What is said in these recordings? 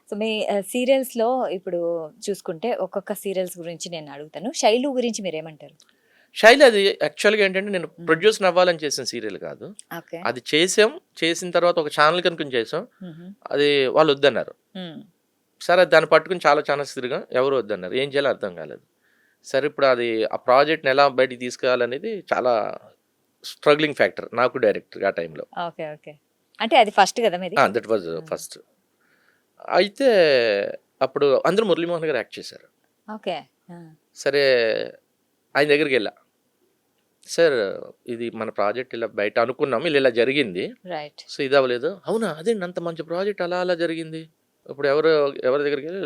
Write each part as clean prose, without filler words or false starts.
So మీ సీరియల్స్‌లో ఇప్పుడు చూసుకుంటే ఒక్కొక్క సీరియల్స్ గురించి నేను అడుగుతాను. 'శైలు' గురించి మీరేమంటారు? శైలి అది యాక్చువల్‌గా ఏంటంటే నేను హ్మ్. ప్రొడ్యూసర్ అవ్వాలని చేసిన సీరియల్ కాదు. ఓకే. అది చేసాం. చేసిన తర్వాత ఒక ఛానెల్‌కి అనుకుని చేసాం. హుహు. అది వాళ్ళు వద్దన్నారు. హ్మ్. సరే దాన్ని పట్టుకొని చాలా ఛానెల్స్ తిరిగాం. ఎవరు వద్దన్నారు. ఏం చేయాలో అర్థం కాలేదు. సరే ఇప్పుడు అది ఆ ప్రాజెక్ట్‌ని ఎలా బయటికి తీసుకురావాలనేది చాలా స్ట్రగ్లింగ్ ఫ్యాక్టర్ నాకు డైరెక్టర్‌గా ఆ టైంలో. ఓకే. ఓకే. అంటే అది ఫస్ట్ గదా మీది? దట్ వాజ్ హ్మ్. ఫస్ట్. అయితే అప్పుడు అందరూ మురళీమోహన్ గారు యాక్ట్ చేశారు. ఓకే. ఆ! సరే ఆయన దగ్గరికెళ్ళా. సార్ ఇది మన ప్రాజెక్ట్ ఇలా బయట అనుకున్నాం. ఇలా జరిగింది. రైట్. సో ఇది అవ్వలేదు. అవునా! అదేండి అంత మంచి ప్రాజెక్ట్ అలా అలా జరిగింది. ఇప్పుడు ఎవరి దగ్గరికెళ్ళి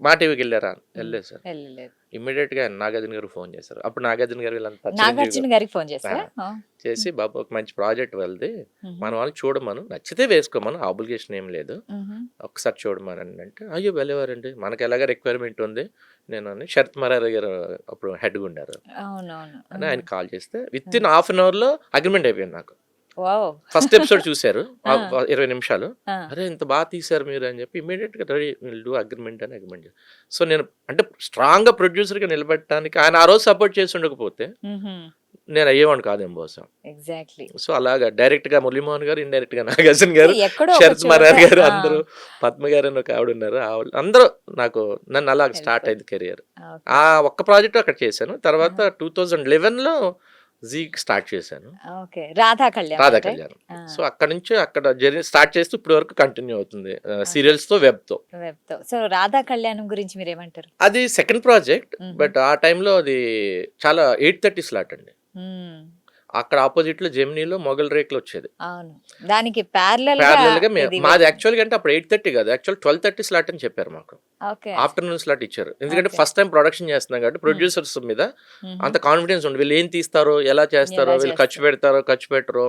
మా టీవీకెళ్లారా? హ్మ్. వెళ్ళలేదు సార్. వెళ్ళలేదు. ఇమ్మీడియేట్‌గా నాగార్జున గారికి ఫోన్ చేశారు. అప్పుడు నాగార్జున గారు వీళ్ళంతా చిరంజీవి గారు 'నాగార్జున' గారికి ఫోన్ చేసారా? ఆ! ఆ! చేసి హ్మ్. బాబు ఒక మంచి ప్రాజెక్ట్ వెళ్ది. హుహు. మన వాళ్ళకి చూడమను. నచ్చితే వేసుకోమను. ఆబ్లిగేషన్ ఏం లేదు. హుహు. ఒకసారి చూడమనండి అంటే, అయ్యో! భలేవారండి. మనకు ఎలాగో రిక్వైర్మెంట్ ఉంది. నేను శరత్ మరారి గారు అప్పుడు హెడ్‌గా ఉండారు. అవునవును. అని ఆ! ఆయనకి కాల్ చేస్తే ఆ! వితిన్ హాఫ్ అన్ అవర్‌లో అగ్రీమెంట్ అయిపోయింది నాకు. వావ్! ఫస్ట్ ఎపిసోడ్ చూసారు. ఆ! 20 నిమిషాలు. ఆ! అరే! ఇంత బాగా తీశారు మీరు అని చెప్పి ఇమ్మీడియేట్‌గా రెడీ విల్ డూ అగ్రీమెంట్ అని అగ్రీమెంట్ చేశారు. సో, నేను అంటే స్ట్రాంగ్‌గా ప్రొడ్యూసర్‌గా నిలబెట్టడానికి ఆయన ఆ రోజు సపోర్ట్ చేసి ఉండకపోతే హుహు. నేను అయ్యేవాడిని కాదేమో బహుశా. ఎగ్జాక్ట్‌లీ. సో, అలాగా డైరెక్ట్‌గా మురళీమోహన్ గారు, ఇండైరెక్ట్‌గా నాగార్జున సో గారు, ఎక్కడో ఒక శరత్ చోట మరార్ గారు ఆ! అందరూ, పద్మ గారు అని ఒక ఆవిడున్నారు. అందరూ నాకు నన్ను అలాగ హెల్ప్. స్టార్ట్ అయింది కెరియర్. ఓకే. ఆ ఒక్క ప్రాజెక్ట్ అక్కడ చేశాను. తర్వాత ఆహా! 2011లో జీకి స్టార్ట్ చేశాను. ఓకే. 'రాధా కళ్యాణం' రాధా రైట్? కళ్యాణం. ఆ! సో, అక్కడి నుంచి అక్కడ జర్నీ స్టార్ట్ చేస్తూ ఇప్పటి వరకు కంటిన్యూ అవుతుంది. ఓకే. సీరియల్స్‌తో, వెబ్‌తో. వెబ్‌తో. సో 'రాధా కళ్యాణం' గురించి మీరేమంటారు? అది సెకండ్ ప్రాజెక్ట్. హుహు. బట్ ఆ టైంలో అది చాలా 8:30 స్లాట్ అండి. హ్మ్. అక్కడ అపోజిట్‌లో జెమినీలో మొగల్ రేకులు వచ్చేది. అవును. దానికి ప్యారలల్‌గా ప్యారలెల్‌గా ఇది మాది వెళ్ళింది. యాక్చువల్‌గా అంటే అప్పుడు 8:30 కాదు. యాక్చువల్ 12:30 స్లాట్ అని చెప్పారు మాకు. ఓకే. ఆఫ్టర్‌నూన్ స్లాట్ ఇచ్చారు. ఎందుకంటే ఓకే. ఫస్ట్ టైమ్ ప్రొడక్షన్ చేస్తున్నాం కాబట్టి హ్మ్. ప్రొడ్యూసర్స్ మీద హుహు. అంత కాన్ఫిడెన్స్ ఉండదు. వీళ్ళు ఏం తీస్తారో, ఎలా చేస్తారో, ఎలా వీళ్ళు ఖర్చు చేస్తారు? పెడతారో, ఖర్చు పెట్టరో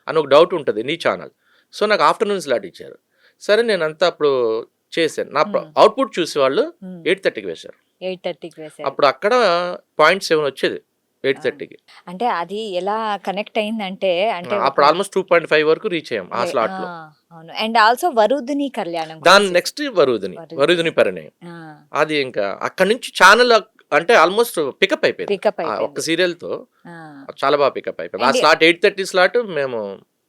అని ఒక డౌట్ ఉంటది నీ ఛానల్. సో, నాకు ఆఫ్టర్‌నూన్ స్లాట్ ఇచ్చారు. సరే నేనంతా అప్పుడు చేశాను. నా హ్మ్. అవుట్‌పుట్ చూసి వాళ్ళు హ్మ్. 8:30కి వేశారు. 8:30కి వేశారు. అప్పుడు అక్కడ 0.7 వచ్చేది ఆ! 8:30కి. అంటే అది ఎలా కనెక్ట్ అయిందంటే అంటే ఒక అప్పుడు ఆల్‌మోస్ట్ 2.5 వరకు రీచ్ అయ్యాం ఆ ఆ! స్లాట్‌లో. అవును. అండ్ ఆల్సో 'వరుదిని కళ్యాణం' కూడా దాని చేశారు. నెక్స్ట్ వరుదిని. 'వరుదిని' వరుదిని పరిణయం. ఆ! అది ఇంకా అక్కడి నుంచి ఛానెల్ అంటే ఆల్‌మోస్ట్ పికప్ అయిపోయింది. పికప్ ఆ ఒక్క అయిపోయింది. సీరియల్‌తో ఆ! చాలా బాగా పికప్ అయిపోయింది. ఆ అండ్ స్లాట్ 8:30 స్లాట్ మేము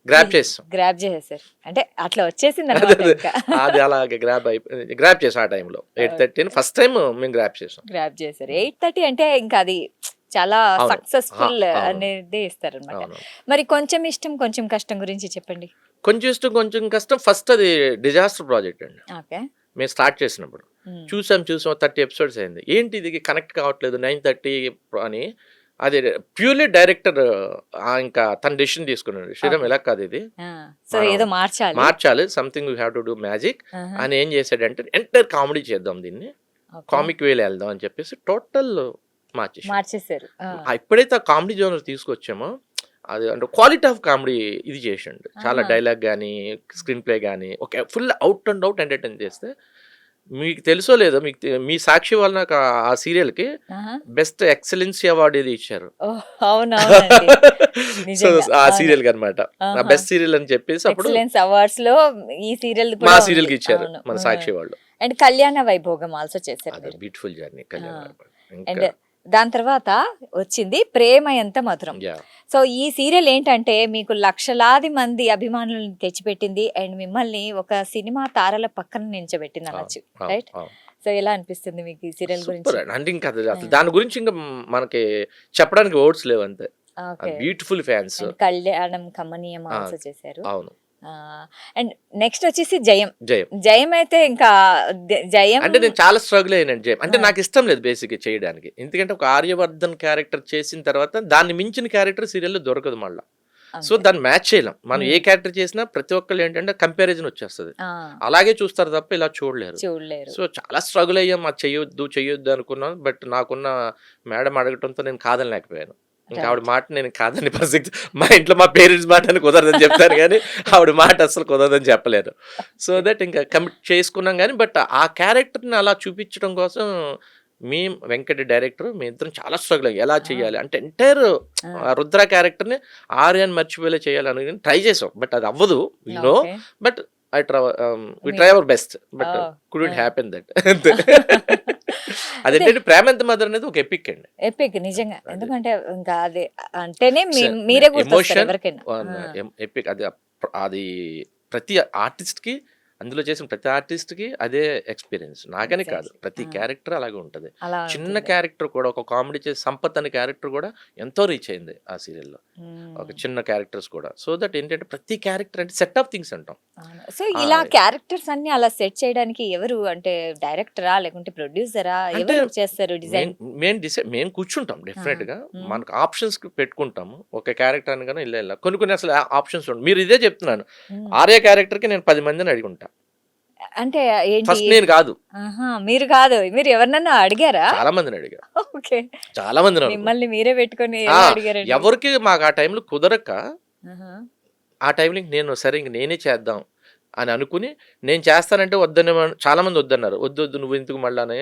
గ్రాబ్ చేసేసాం. గ్రాబ్ చేసేసారు. అంటే అట్లా అదే వచ్చేసిందన్నమాట అదే. ఇంకా. అది అలాగే గ్రాబ్ చేసాం ఆ టైంలో. 8:30ని ఓకే. ఫస్ట్ టైమ్ మేము గ్రాబ్ చేసాం. గ్రాబ్ చేశారు. హ్మ్. 8:30 అంటే ఇంకా అది చాలా అవును. సక్సెస్‌ఫుల్ అవును. అనేది ఇస్తారనమాట. అవును. మరి కొంచెం ఇష్టం, కొంచెం కష్టం గురించి చెప్పండి? కొంచెం ఇష్టం, కొంచెం కష్టం. ఫస్ట్ అది డిజాస్టర్ ప్రాజెక్ట్ అండి. ఓకే. మేము స్టార్ట్ చేసినప్పుడు. హ్మ్. చూసాం 30 ఎపిసోడ్స్ అయింది. ఏంటి ఇది కనెక్ట్ కావట్లేదు 9:30 అని అది ప్యూర్‌లీ డైరెక్టర్ ఇంకా తన డెసిషన్ తీసుకున్నాడు. శ్రీరామ్ ఓకే. ఇలా కాదు ఇది. ఆ! సో మనం ఏదో మార్చాలి. మార్చాలి. Something we have to do magic ఆహా! అని ఏం చేశాడంటే ఎంటైర్ కామెడీ చేద్దాం దీన్ని. ఓకే. కామిక్ వేలో ఎళ్దాం అని చెప్పేసి టోటల్ మార్చేసాం. మార్చేసారు. ఆ! ఎప్పుడైతే ఆ కామెడీ జోనర్ తీసుకొచ్చామో అది అంటే క్వాలిటీ ఆఫ్ కామెడీ ఇది చేసిండు. చాలా ఆహా! డైలాగ్ గాని, స్క్రీన్ ప్లే గాని ఒక full out and out entertain చేస్తే మీకు తెలుసో లేదో మీ 'సాక్షి' వాళ్ళు నాకు ఆ సీరియల్‌కి ఆహా! బెస్ట్ ఎక్సలెన్సీ అవార్డ్ ఏదో ఇచ్చారు. ఓహ్! అవునవునండి. సో, నిజంగా. ఆ అవును. సీరియల్‌కనమాట. ఆ ఆహా! బెస్ట్ సీరియల్ అని చెప్పేసి అప్పుడు ఎక్సలెన్స్ అవార్డ్స్‌లో ఈ సీరియల్ మా కూడా ఉంది. సీరియల్‌కి ఇచ్చారు. అవును. మన ఆ! 'సాక్షి' వాళ్ళు. అండ్ 'కళ్యాణ వైభోగం' ఆల్సో చేశారు అదే మీరు. బ్యూటిఫుల్ జర్నీ ఆ! కళ్యాణ్ గారు. అండ్ ఇంకా దాని తర్వాత వచ్చింది 'ప్రేమ ఎంత మధురం.' యాహ్! సో, ఈ సీరియల్ ఏంటంటే మీకు లక్షలాది మంది అభిమానులను తెచ్చిపెట్టింది. అండ్ మిమ్మల్ని ఒక సినిమా తారల పక్కన నించోబెట్టింది అవును. అనొచ్చు. అవును. రైట్? అవును. సో, ఎలా అనిపిస్తుంది మీకు ఈ సీరియల్ సూపర్ గురించి? అండి. అంటే ఇంకా అది ఆ! అసలు దాని గురించి ఇంకా మనకి చెప్పడానికి వర్డ్స్ లేవు అంతే. ఓకే. Beautiful fans. అండ్ 'కళ్యాణం కమనీయం' ఆ! ఆల్సో చేశారు. అవును. అండ్ నెక్స్ట్ వచ్చేసి 'జయం.' జయం. 'జయం' అయితే ఇంకా 'జయం' అంటే నేను చాలా స్ట్రగుల్ అయ్యానండి జయం. అంటే ఆ! నాకు ఇష్టం లేదు బేసిక్‌గా చేయడానికి. ఎందుకంటే ఒక 'ఆర్యవర్ధన్' క్యారెక్టర్ చేసిన తర్వాత దాన్ని మించిన క్యారెక్టర్ సీరియల్‌లో దొరకదు మళ్ళా. సో, అంతే. దాన్ని మ్యాచ్ చేయలేం. మనం ఏ హ్మ్. క్యారెక్టర్ చేసినా ప్రతి ఒక్కళ్ళు ఏంటంటే కంపారిజన్ వచ్చేస్తది. ఆ! అలాగే చూస్తారు తప్ప ఇలా చూడలేరు. చూడలేరు. సో, చాలా స్ట్రగుల్ అయ్యాం. అది చెయ్యొద్దు, చెయ్యొద్దు అనుకున్నాం. బట్ నాకున్న మేడం అడగటంతో నేను కాదనలేకపోయాను. ఇంకా ఆవిడ రైట్. మాట నేను కాదని ప్రసక్తి మా ఇంట్లో మా పేరెంట్స్ మాట అని కుదరదని చెప్తాను గానీ, ఆవిడ మాట అస్సలు కుదరదని చెప్పలేను. So okay. దట్ ఇంకా కమిట్ చేసుకున్నాం గానీ, బట్ ఆ క్యారెక్టర్‌ని అలా చూపించడం కోసం వెంకట్ డైరెక్టర్ మేమిద్దరం చాలా స్ట్రగుల్ అయ్యాం. ఎలా ఆ! చేయాలి అంటే ఎంటైర్ ఆ! రుద్ర క్యారెక్టర్‌ని ఆర్యని మర్చిపోయేలా చేయాలని ట్రై చేసాం. బట్ అది అవ్వదు. We know. Okay. But I try we me try our best but oh! Couldn't ah! Happen that అంతే. అదే అదేంటంటే 'ప్రేమ ఎంత మధురం' అనేది ఒక ఎపిక్ అండి. ఎపిక్ నిజంగా. అది. ఎందుకంటే ఇంకా అది అంటేనే స మీరే గుర్తొస్తారు ఎమోషన్ ఎవరికైనా. ఆ! ఎపిక్ అది అది ప్రతి ఆర్టిస్ట్‌కి అందులో చేసిన ప్రతి ఆర్టిస్ట్‌కి అదే ఎక్స్‌పీరియన్స్. నాకని కాదు. ఎగ్జాక్ట్‌లీ. ప్రతి ఆ! క్యారెక్టర్ అలాగే ఉంటది. అలా చిన్న ఉంటుంది. క్యారెక్టర్ కూడా ఒక కామెడీ చేసే 'సంపత్' అనే క్యారెక్టర్ కూడా ఎంతో రీచ్ అయింది ఆ సీరియల్‌లో. ఒక హ్మ్. చిన్న క్యారెక్టర్స్ కూడా. సో దట్ ఏంటంటే ప్రతి క్యారెక్టర్ అంటే సెట్ ఆఫ్ థింగ్స్ అంటాం. అవును. సో, ఆ! ఇలా క్యారెక్టర్స్ అన్నీ అలా సెట్ చేయడానికి ఎవరు అంటే డైరెక్టరా? లేకుంటే ప్రొడ్యూసరా? అంటే ఎవరు చేస్తారు డిజైన్? మేము కూర్చుంటాం ఆహా! డెఫినెట్‌గా. హ్మ్. మనకు ఆప్షన్స్‌కి పెట్టుకుంటాము. ఒక క్యారెక్టర్ అనగానే ఇలా. కొన్ని కొన్ని అసలు ఆప్షన్స్ ఉండవు. మీరు ఇదే చెప్తున్నాను. హ్మ్. 'ఆర్య' క్యారెక్టర్‌కి నేను 10 మందిని అడిగుంటా. అంటే ఏంటి? ఫస్ట్ నేను కాదు. ఆహా! మీరు కాదు. మీరు ఎవరినన్నా అడిగారా? చాలా మందిని అడిగా. ఓకే. చాలా మందిని అనుకున్నా. మిమ్మల్ని మీరే పెట్టుకొని ఆ! ఎలా అడిగారండి? ఎవరికి మాకు ఆ టైంలో కుదరక, ఆహా! ఆ టైంలో ఇంక నేను సరే ఇంక నేనే చేద్దాం అని అనుకుని, నేను చేస్తానంటే చాలా మంది వద్దన్నారు. వద్దొద్దు నువ్వెందుకు మళ్ళా అని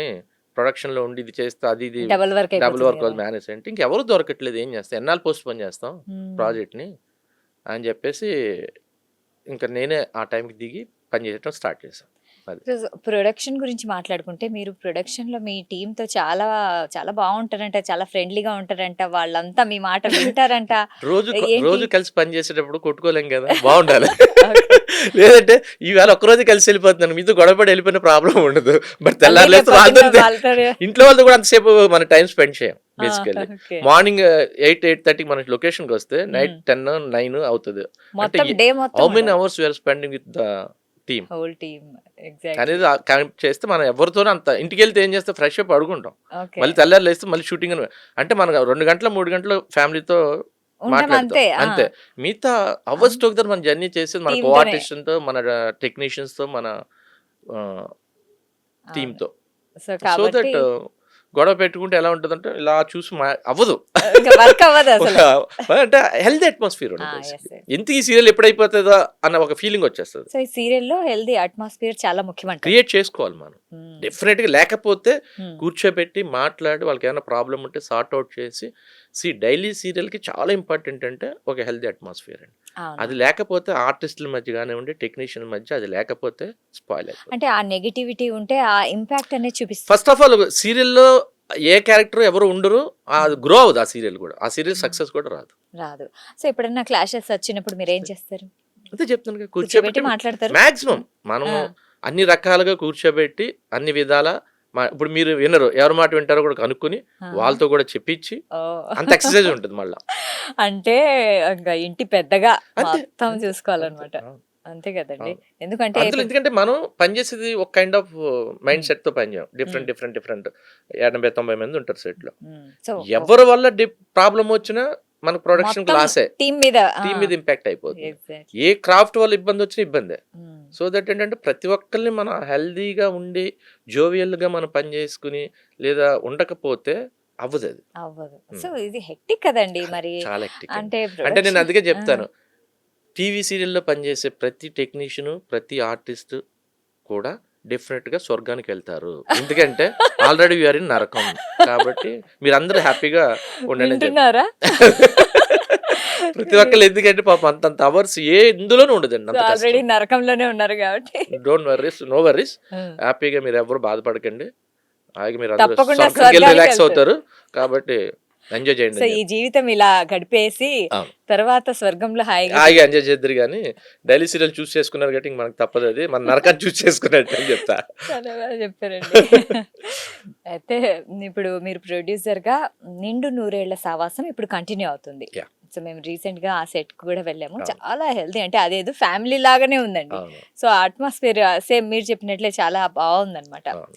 ప్రొడక్షన్‌లో ఉండి ఇది చేస్తా అది ఇది డబుల్ వర్క్ డబుల్ అయిపోతుంది వర్క్ గదా! అది మేనేజ్ అంటే ఇంకెవరు దొరకట్లేదు ఏం చేస్తాం? ఎన్నాళ్ళు పోస్ట్‌పోన్ చేస్తాం హ్మ్. ప్రాజెక్ట్‌ని అని చెప్పేసి ఇంక నేనే ఆ టైంకి దిగి పని చేయటం స్టార్ట్ చేశాను. అది. సో, ప్రొడక్షన్ గురించి మాట్లాడుకుంటే మీరు ప్రొడక్షన్‌లో మీ టీమ్‌తో చాలా చాలా బావుంటారంట. చాలా ఫ్రెండ్లీగా ఉంటారంట. వాళ్ళంతా మీ మాట వింటారంట. ఏంటి? రోజు కలిసి పని చేసేటప్పుడు కొట్టుకోలేం కదా! బావుండాలి. ఓకే. లేదంటే ఈవేళ ఒక్కరోజే కలిసి వెళ్ళిపోతున్నాను. మీతో గొడవపడి వెళ్ళిపోయిన ప్రాబ్లమ్ ఉండదు. బట్ తెల్లారి మళ్ళీ లేస్తే రేపొద్దున్న వాళ్ళతోనే వాళ్ళతోనే ఇంట్లో వాళ్ళతో కూడా అంతసేపు మనం టైమ్ స్పెండ్ చేయం ఆ! బేసికల్లీ. ఓకే. మార్నింగ్ 8:30కి మన లొకేషన్‌కొస్తే నైట్ హ్మ్. 10, 9 అవుతది. అంటే మొత్తం డే మొత్తం హౌ మెనీ ఉండాలి. Hours we are spending with the team whole team. Exactly. అనేది కనెక్ట్ చేస్తే మనం ఎవరితోనూ అంత ఇంటికెళ్తే ఏం చేస్తాం ఫ్రెష్ అప్ పడుకుంటాం. ఓకే. మళ్ళీ తెల్లారి లేస్తే మళ్ళీ షూటింగ్ అని అంటే మనం 2 గంటలు, 3 గంటలు ఫ్యామిలీతో ఉంటాం మాట్లాడతాం. అంతే. ఆ! అంతే. మిగతా అన్ అవర్స్ టుగెదర్ మన జర్నీ చేసేది మన కో టీమ్‌తోనే. ఆర్టిస్ట్‌తో, మన టెక్నీషియన్స్‌తో, మన ఆహ్, అవును. టీమ్‌తో. సో, సో కాబట్టి దట్ గొడవ పెట్టుకుంటే ఎలా ఉంటదంటే ఇలా చూసి అవ్వదు. ఇంక వర్క్ ఒక అవ్వదసలు. అంటే హెల్తీ అట్మాస్ఫియర్ ఆ! ఉండదు యెస్. బేసిక్‌లీ. యెస్. ఎందుకు ఈ సీరియల్ ఎప్పుడైపోతదా అన్న ఒక ఫీలింగ్ వచ్చేస్తది. సో, ఈ సీరియల్‌లో హెల్తీ అట్మాస్ఫియర్ చాలా ముఖ్యమంటారు. క్రియేట్ చేసుకోవాలి మనం. హ్మ్. డెఫినెట్‌గా లేకపోతే హ్మ్. కూర్చోబెట్టి మాట్లాడి వాళ్ళకేమైనా ప్రాబ్లమ్ ఉంటే సార్ట్ ఔట్ చేసి డైలీ సీరియల్‌కి చాలా ఇంపార్టెంట్ అంటే ఒక హెల్తీ అట్మాస్ఫియర్ అండి. అది అవునవును. లేకపోతే ఆర్టిస్టుల మధ్య గానివ్వండి, టెక్నీషియన్ మధ్య అది లేకపోతే స్పాయిల్ అయిపోతుంది. అంటే ఆ నెగటివిటీ ఉంటే ఆ ఇంపాక్ట్ అనేది చూపిస్తుంది. ఫస్ట్ ఆఫ్ ఆల్ సీరియల్‌లో ఏ క్యారెక్టర్ ఎవరు ఉండరు. అది హ్మ్. గ్రో అవ్వదు ఆ సీరియల్ గూడా. ఆ సీరియల్ హ్మ్. సక్సెస్ కూడా రాదు. రాదు. సో, ఎప్పుడన్నా క్లాషెస్ వచ్చినప్పుడు మీరేం చేస్తారు? అంతే చెప్తున్నానుగా కూర్చోబెట్టి కూర్చోబెట్టి మాట్లాడతారు? మాక్సిమం హ్మ్. ఆ! మనము అన్ని రకాలుగా కూర్చోబెట్టి అన్ని విధాల ఇప్పుడు మీరు వినరు. ఎవరి మాట వింటారో కూడా కనుక్కొని ఆ! వాళ్ళతో కూడా చెప్పించి ఓహ్! అంత ఎక్సర్‌సైజ్ ఉంటది మళ్ళా. అంటే ఇంక ఇంటి పెద్దగా అంతే. మొత్తం అంతే. అంతే. చూసుకోవాలన్నమాట. అవును. అంతే కదండీ! అవును. ఎందుకంటే అందులో ఇప్పుడు ఎందుకంటే మనం పనిచేసేది ఒక కైండ్ ఆఫ్ మైండ్ హ్మ్. సెట్‌తో పని చేయం. హ్మ్. డిఫరెంట్ 80, 90 మంది ఉంటారు సెట్‌లో. హ్మ్. సో, ఎవరి వల్ల ప్రాబ్లమ్ వచ్చినా మనకు ప్రొడక్షన్‌కి మొత్తం లాసే. టీమ్ మీద. ఆ! టీమ్ మీద ఇంపాక్ట్ అయిపోతుంది. ఎగ్జాక్ట్‌లీ. ఏ క్రాఫ్ట్ వల్ల ఇబ్బందొచ్చినా ఇబ్బందే. హ్మ్. సో దట్ ఏంటంటే ప్రతి ఒక్కళ్ళని మనం హెల్తీగా ఉండి, జోవియల్‌గా మనం పని చేసుకొని, లేదా ఉండకపోతే అవ్వదది. అవ్వదు. సో, హ్మ్. ఇది హెక్టిక్ కదండీ! మరి చాలా హెక్టిక్ అండి. అంటే అంటే నేను ప్రొడక్షన్ అందుకే ఆ! చెప్తాను. టీవీ సీరియల్‌లో పనిచేసే ప్రతి టెక్నీషియను, ప్రతి ఆర్టిస్టు కూడా డెఫినిట్‌గా స్వర్గానికెళ్తారు. ఎందుకంటే ఆల్రెడీ వి ఆర్ ఇన్ నరకం. కాబట్టి మీరందరూ హ్యాపీగా ఉండండి అని వింటున్నారా? ప్రతి ఒక్కళ్ళు ఎందుకంటే పాపం అంతంత అవర్స్ ఇందులోనూ ఉండదండి సో, అంత ఆల్రెడీ కష్టం. నరకంలోనే ఉన్నారు కాబట్టి. Don't worries. No worries. Hmm. హ్యాపీగా మీరెవ్వరు బాధపడకండి. హాయిగా మీరందరూ తప్పకుండా స్వర్గానికెళ్ళి రిలాక్స్ స్వర్గానికెళ్తారు. అవుతారు. కాబట్టి ఎంజాయ్ చేయండి సో, అని ఈ చెప్తా. జీవితం ఇలా గడిపేసి అవును. తర్వాత స్వర్గంలో హాయిగా హాయిగా జీవించండి. ఎంజాయ్ చేద్దురు గానీ, డైలీ సీరియల్ చూస్ చేసుకున్నారు కాబట్టి ఇంక మనకు తప్పదది. మన నరకాన్ని చూస్ చేసుకున్నట్టు అని చెప్తా. చాలా బాగా చెప్పారండి. అయితే ఇప్పుడు మీరు ప్రొడ్యూసర్‌గా 'నిండు నూరేళ్ల సావాసం' ఇప్పుడు కంటిన్యూ అవుతుంది. యాహ్! సో, మేము రీసెంట్‌గా ఆ సెట్‌కి కూడా వెళ్ళాము. అవును. చాలా హెల్తీ అంటే అదేదో ఫ్యామిలీ లాగానే ఉందండి. అవును. సో, అట్మాస్ఫియర్ సేమ్ మీరు చెప్పినట్లే చాలా బావుందనమాట. అవును.